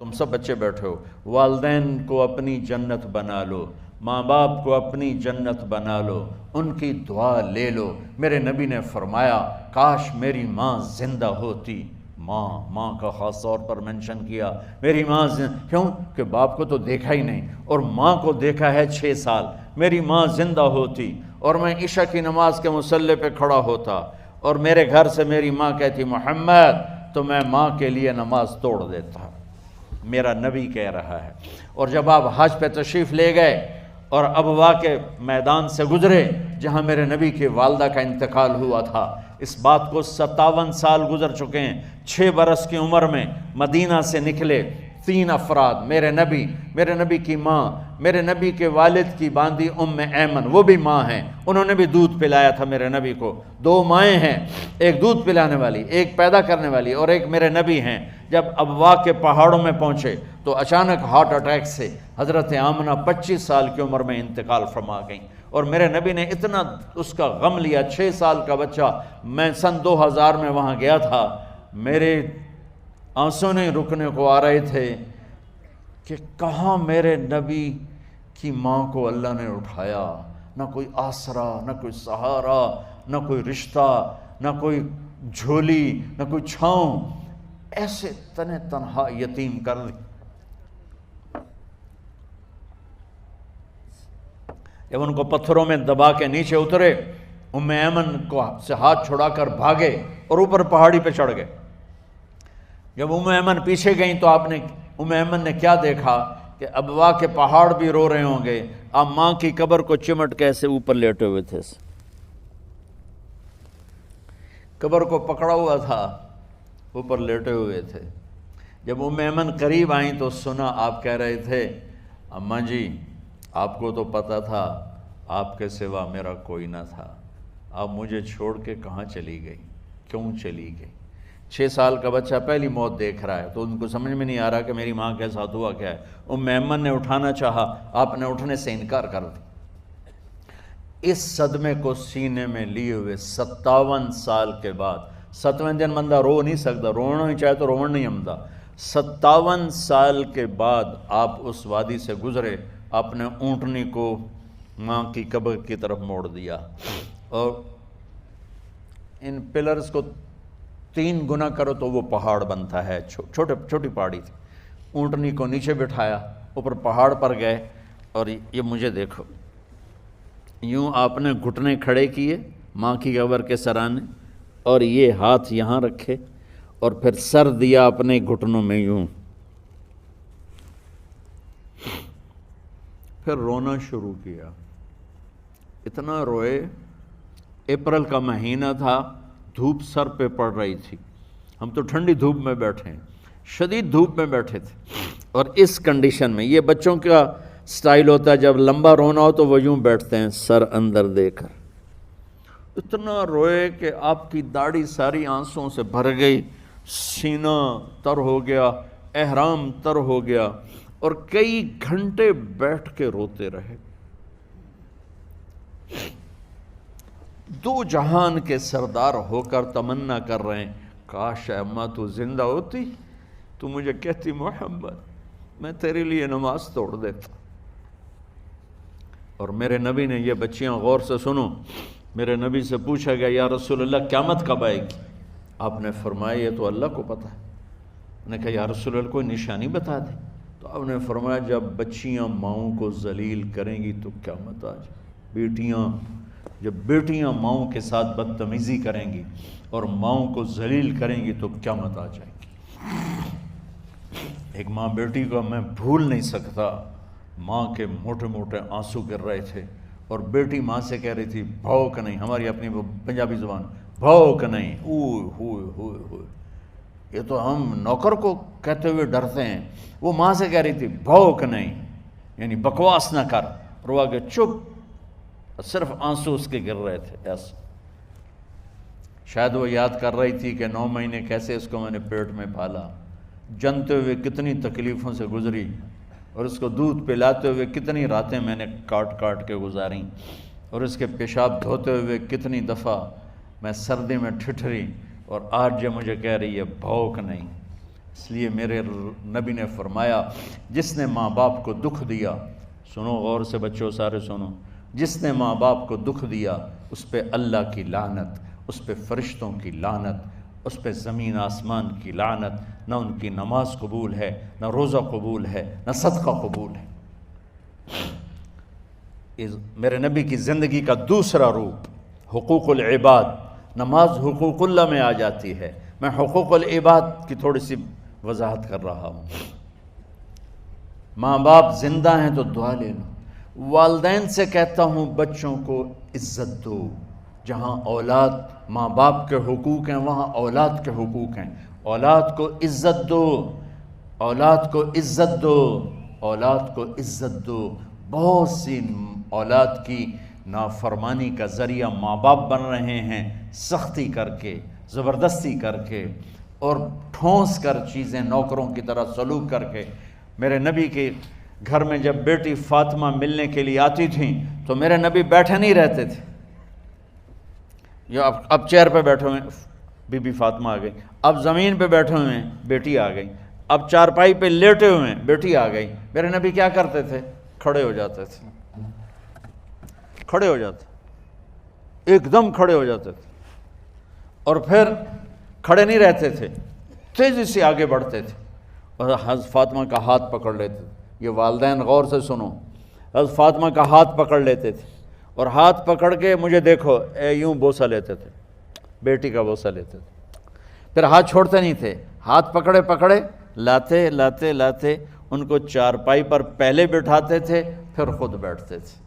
تم سب بچے بیٹھے ہو، والدین کو اپنی جنت بنا لو، ماں باپ کو اپنی جنت بنا لو، ان کی دعا لے لو۔ میرے نبی نے فرمایا کاش میری ماں زندہ ہوتی۔ ماں کا خاص طور پر منشن کیا، میری ماں کیوں کہ باپ کو تو دیکھا ہی نہیں، اور ماں کو دیکھا ہے 6 سال۔ میری ماں زندہ ہوتی اور میں عشاء کی نماز کے مصلی پہ کھڑا ہوتا اور میرے گھر سے میری ماں کہتی محمد، تو میں ماں کے لیے نماز توڑ دیتا۔ میرا نبی کہہ رہا ہے۔ اور جب آپ حج پہ تشریف لے گئے اور ابوا کے میدان سے گزرے جہاں میرے نبی کی والدہ کا انتقال ہوا تھا، اس بات کو 57 سال گزر چکے ہیں۔ 6 برس کی عمر میں مدینہ سے نکلے 3 افراد، میرے نبی کی ماں، میرے نبی کے والد کی باندی ایمن، وہ بھی ماں ہیں، انہوں نے بھی دودھ پلایا تھا میرے نبی کو۔ 2 مائیں ہیں، ایک دودھ پلانے والی، ایک پیدا کرنے والی، اور ایک میرے نبی ہیں۔ جب ابوا کے پہاڑوں میں پہنچے تو اچانک ہارٹ اٹیک سے حضرت آمنہ 25 سال کی عمر میں انتقال فرما گئیں، اور میرے نبی نے اتنا اس کا غم لیا۔ 6 سال کا بچہ، میں سن 2000 میں وہاں گیا تھا، میرے آنسوں نہیں رکنے کو آ رہے تھے کہ کہاں میرے نبی کی ماں کو اللہ نے اٹھایا، نہ کوئی آسرا، نہ کوئی سہارا، نہ کوئی رشتہ، نہ کوئی جھولی، نہ کوئی چھاؤں، ایسے تنہا یتیم کر دی۔ جب ان کو پتھروں میں دبا کے نیچے اترے، ایمن کو سے ہاتھ چھڑا کر بھاگے اور اوپر پہاڑی پہ چڑھ گئے۔ جب ایمن پیچھے گئیں تو ایمن نے کیا دیکھا کہ ابوا کے پہاڑ بھی رو رہے ہوں گے، آپ ماں کی قبر کو چمٹ کے ایسے اوپر لیٹے ہوئے تھے، قبر کو پکڑا ہوا تھا، اوپر لیٹے ہوئے تھے۔ جب ایمن قریب آئیں تو سنا آپ کہہ رہے تھے اماں جی، آپ کو تو پتہ تھا آپ کے سوا میرا کوئی نہ تھا، آپ مجھے چھوڑ کے کہاں چلی گئی، کیوں چلی گئی؟ 6 سال کا بچہ پہلی موت دیکھ رہا ہے تو ان کو سمجھ میں نہیں آ رہا کہ میری ماں کے ساتھ ہوا کیا ہے۔ ایمن نے اٹھانا چاہا، آپ نے اٹھنے سے انکار کر دی۔ اس صدمے کو سینے میں لیے ہوئے 57 سال کے بعد، 7ویں دن بندہ رو نہیں سکتا، رونا ہی چاہے تو رونا نہیں آمدا، 57 سال کے بعد آپ اس وادی سے گزرے، اپنے اونٹنی کو ماں کی قبر کی طرف موڑ دیا، اور ان پلرز کو 3 گنا کرو تو وہ پہاڑ بنتا ہے، چھوٹی پہاڑی تھی۔ اونٹنی کو نیچے بٹھایا، اوپر پہاڑ پر گئے، اور یہ مجھے دیکھو، یوں آپ نے گھٹنے کھڑے کیے ماں کی قبر کے سرانے، اور یہ ہاتھ یہاں رکھے، اور پھر سر دیا اپنے گھٹنوں میں یوں، پھر رونا شروع کیا۔ اتنا روئے، اپریل کا مہینہ تھا، دھوپ سر پہ پڑ رہی تھی، ہم تو ٹھنڈی دھوپ میں بیٹھے ہیں، شدید دھوپ میں بیٹھے تھے، اور اس کنڈیشن میں یہ بچوں کا سٹائل ہوتا ہے، جب لمبا رونا ہو تو وہ یوں بیٹھتے ہیں سر اندر دے کر۔ اتنا روئے کہ آپ کی داڑھی ساری آنسوں سے بھر گئی، سینہ تر ہو گیا، احرام تر ہو گیا، اور کئی گھنٹے بیٹھ کے روتے رہے۔ 2 جہان کے سردار ہو کر تمنا کر رہے ہیں کاش اماں تو زندہ ہوتی، تو مجھے کہتی محمد میں تیرے لیے نماز توڑ دیتا۔ اور میرے نبی نے، یہ بچیاں غور سے سنو، میرے نبی سے پوچھا گیا یا رسول اللہ قیامت کب آئے گی؟ آپ نے فرمایا یہ تو اللہ کو پتہ ہے۔ میں نے کہا یا رسول اللہ کوئی نشانی بتا دیں، تو آپ نے فرمایا جب بچیاں ماؤں کو ذلیل کریں گی تو قیامت آ جائے۔ جب بیٹیاں ماؤں کے ساتھ بدتمیزی کریں گی اور ماؤں کو ذلیل کریں گی تو قیامت آ جائے گی۔ ایک ماں بیٹی کو میں بھول نہیں سکتا، ماں کے موٹے موٹے آنسو گر رہے تھے، اور بیٹی ماں سے کہہ رہی تھی بھوک نہیں، ہماری اپنی پنجابی زبان، بھوک نہیں، اوئے ہوئے ہوئے ہوئے، یہ تو ہم نوکر کو کہتے ہوئے ڈرتے ہیں، وہ ماں سے کہہ رہی تھی بھوک نہیں، یعنی بکواس نہ کر، اور وہ آگے چپ، صرف آنسو اس کے گر رہے تھے ایسا۔ شاید وہ یاد کر رہی تھی کہ 9 مہینے کیسے اس کو میں نے پیٹ میں پالا، جنتے ہوئے کتنی تکلیفوں سے گزری، اور اس کو دودھ پلاتے ہوئے کتنی راتیں میں نے کاٹ کاٹ کے گزاریں، اور اس کے پیشاب دھوتے ہوئے کتنی دفعہ میں سردی میں ٹھٹھری، اور آج یہ مجھے کہہ رہی ہے بھوک نہیں۔ اس لیے میرے نبی نے فرمایا جس نے ماں باپ کو دکھ دیا، سنو غور سے بچوں سارے سنو، جس نے ماں باپ کو دکھ دیا اس پہ اللہ کی لعنت، اس پہ فرشتوں کی لعنت، اس پہ زمین آسمان کی لعنت، نہ ان کی نماز قبول ہے، نہ روزہ قبول ہے، نہ صدقہ قبول ہے۔ میرے نبی کی زندگی کا دوسرا روپ حقوق العباد، نماز حقوق اللہ میں آ جاتی ہے، میں حقوق العباد کی تھوڑی سی وضاحت کر رہا ہوں۔ ماں باپ زندہ ہیں تو دعا لے لو۔ والدین سے کہتا ہوں بچوں کو عزت دو، جہاں اولاد ماں باپ کے حقوق ہیں وہاں اولاد کے حقوق ہیں، اولاد کو عزت دو، اولاد کو عزت دو، اولاد کو عزت دو۔ بہت سی اولاد کی نافرمانی کا ذریعہ ماں باپ بن رہے ہیں، سختی کر کے، زبردستی کر کے اور ٹھونس کر چیزیں نوکروں کی طرح سلوک کر کے۔ میرے نبی کے گھر میں جب بیٹی فاطمہ ملنے کے لیے آتی تھیں تو میرے نبی بیٹھے نہیں رہتے تھے، یا اب چیئر پہ بیٹھے ہوئے بی بی فاطمہ آ گئی، اب زمین پہ بیٹھے ہوئے ہیں بیٹی آ گئی، اب چارپائی پہ لیٹے ہوئے ہیں بیٹی آ گئی۔ میرے نبی کیا کرتے تھے؟ کھڑے ہو جاتے تھے، کھڑے ہو جاتے، ایک دم کھڑے ہو جاتے تھے، اور پھر کھڑے نہیں رہتے تھے، تیزی سے آگے بڑھتے تھے اور حضرت فاطمہ کا ہاتھ پکڑ لیتے تھے۔ یہ والدین غور سے سنو، حضرت فاطمہ کا ہاتھ پکڑ لیتے تھے اور ہاتھ پکڑ کے مجھے دیکھو یوں بوسہ لیتے تھے، بیٹی کا بوسہ لیتے تھے، پھر ہاتھ چھوڑتے نہیں تھے، ہاتھ پکڑے پکڑے لاتے لاتے لاتے ان کو چارپائی پر پہلے بٹھاتے تھے پھر خود بیٹھتے تھے۔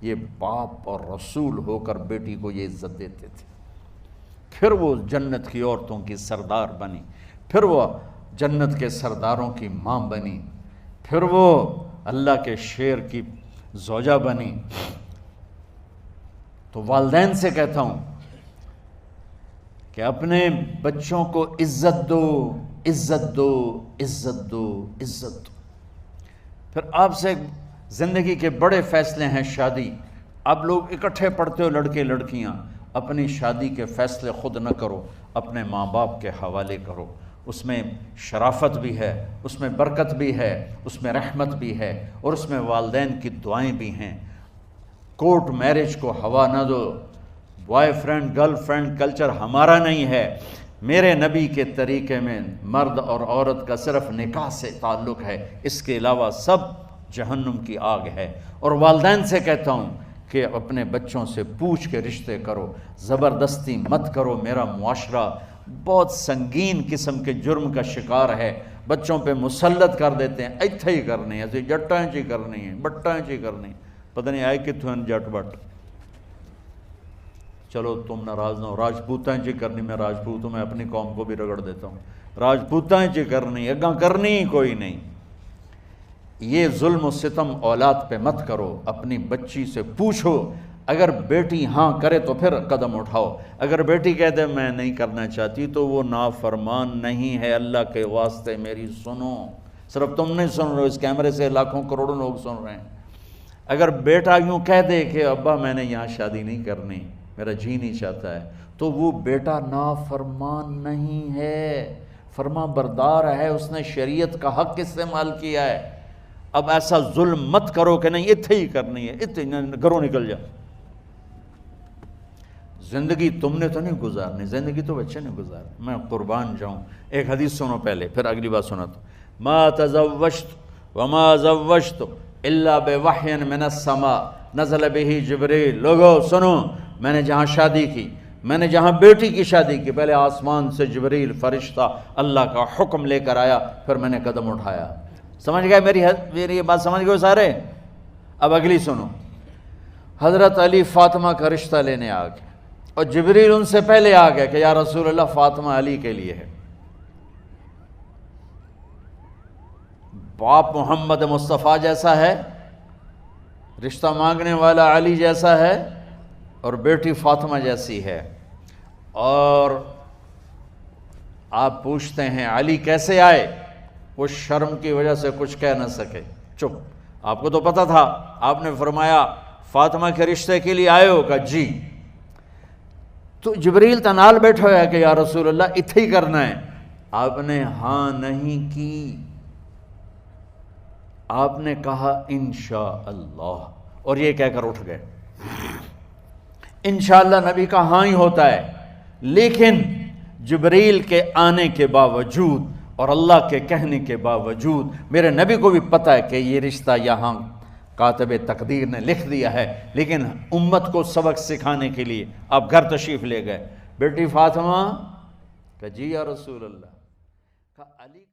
یہ باپ اور رسول ہو کر بیٹی کو یہ عزت دیتے تھے۔ پھر وہ جنت کی عورتوں کی سردار بنی، پھر وہ جنت کے سرداروں کی ماں بنی، پھر وہ اللہ کے شیر کی زوجہ بنی۔ تو والدین سے کہتا ہوں کہ اپنے بچوں کو عزت دو، عزت دو، عزت دو، عزت دو۔ پھر آپ سے زندگی کے بڑے فیصلے ہیں شادی۔ آپ لوگ اکٹھے پڑھتے ہو لڑکے لڑکیاں، اپنی شادی کے فیصلے خود نہ کرو، اپنے ماں باپ کے حوالے کرو۔ اس میں شرافت بھی ہے، اس میں برکت بھی ہے، اس میں رحمت بھی ہے، اور اس میں والدین کی دعائیں بھی ہیں۔ کورٹ میرج کو ہوا نہ دو، boy friend girl friend culture ہمارا نہیں ہے۔ میرے نبی کے طریقے میں مرد اور عورت کا صرف نکاح سے تعلق ہے، اس کے علاوہ سب جہنم کی آگ ہے۔ اور والدین سے کہتا ہوں کہ اپنے بچوں سے پوچھ کے رشتے کرو، زبردستی مت کرو۔ میرا معاشرہ بہت سنگین قسم کے جرم کا شکار ہے، بچوں پہ مسلط کر دیتے ہیں، ایتھے ہی کرنی ہے، ایسے جٹاں چی کرنی ہے، بٹاں چی کرنی، پتہ نہیں آئے کتوں ہیں جٹ بٹ۔ چلو تم ناراض نہ ہو، راجپوتاں چی کرنی، میں راجپوت ہوں، میں اپنی قوم کو بھی رگڑ دیتا ہوں، راجپوتاں چی کرنی، اگاں کرنی ہی کوئی نہیں۔ یہ ظلم و ستم اولاد پہ مت کرو، اپنی بچی سے پوچھو، اگر بیٹی ہاں کرے تو پھر قدم اٹھاؤ، اگر بیٹی کہہ دے میں نہیں کرنا چاہتی تو وہ نافرمان نہیں ہے۔ اللہ کے واسطے میری سنو، صرف تم نہیں سن رہے ہو، اس کیمرے سے لاکھوں کروڑوں لوگ سن رہے ہیں۔ اگر بیٹا یوں کہہ دے کہ ابا میں نے یہاں شادی نہیں کرنی، میرا جی نہیں چاہتا ہے، تو وہ بیٹا نافرمان نہیں ہے، فرما بردار ہے، اس نے شریعت کا حق استعمال کیا ہے۔ اب ایسا ظلم مت کرو کہ نہیں اتھے ہی کرنی ہے، اتھے گھروں نکل جا۔ زندگی تم نے تو نہیں گزارنی، زندگی تو بچے نے گزارنی۔ میں قربان جاؤں، ایک حدیث سنو پہلے پھر اگلی بات سناتا ہوں۔ ما تزوجت وما زوجت الا بوحی من السماء نزل به جبریل۔ لوگو سنو، میں نے جہاں شادی کی، میں نے جہاں بیٹی کی شادی کی، پہلے آسمان سے جبریل فرشتہ اللہ کا حکم لے کر آیا، پھر میں نے قدم اٹھایا۔ سمجھ گئے میری یہ بات؟ سمجھ گئے سارے؟ اب اگلی سنو۔ حضرت علی فاطمہ کا رشتہ لینے آ گئے اور جبریل ان سے پہلے آ گئے کہ یا رسول اللہ فاطمہ علی کے لیے ہے۔ باپ محمد مصطفیٰ جیسا ہے، رشتہ مانگنے والا علی جیسا ہے، اور بیٹی فاطمہ جیسی ہے۔ اور آپ پوچھتے ہیں علی کیسے آئے؟ وہ شرم کی وجہ سے کچھ کہہ نہ سکے، چپ۔ آپ کو تو پتہ تھا، آپ نے فرمایا فاطمہ کے رشتے کے لیے آئے ہو؟ کہا جی۔ تو جبریل تنال بیٹھا ہوا ہے کہ یا رسول اللہ اتھے ہی کرنا ہے۔ آپ نے ہاں نہیں کی، آپ نے کہا انشاءاللہ، اور یہ کہہ کر اٹھ گئے۔ انشاءاللہ نبی کا ہاں ہی ہوتا ہے، لیکن جبریل کے آنے کے باوجود اور اللہ کے کہنے کے باوجود میرے نبی کو بھی پتہ ہے کہ یہ رشتہ یہاں کاتب تقدیر نے لکھ دیا ہے، لیکن امت کو سبق سکھانے کے لیے آپ گھر تشریف لے گئے۔ بیٹی فاطمہ کہ جی یا رسول اللہ، کہ علی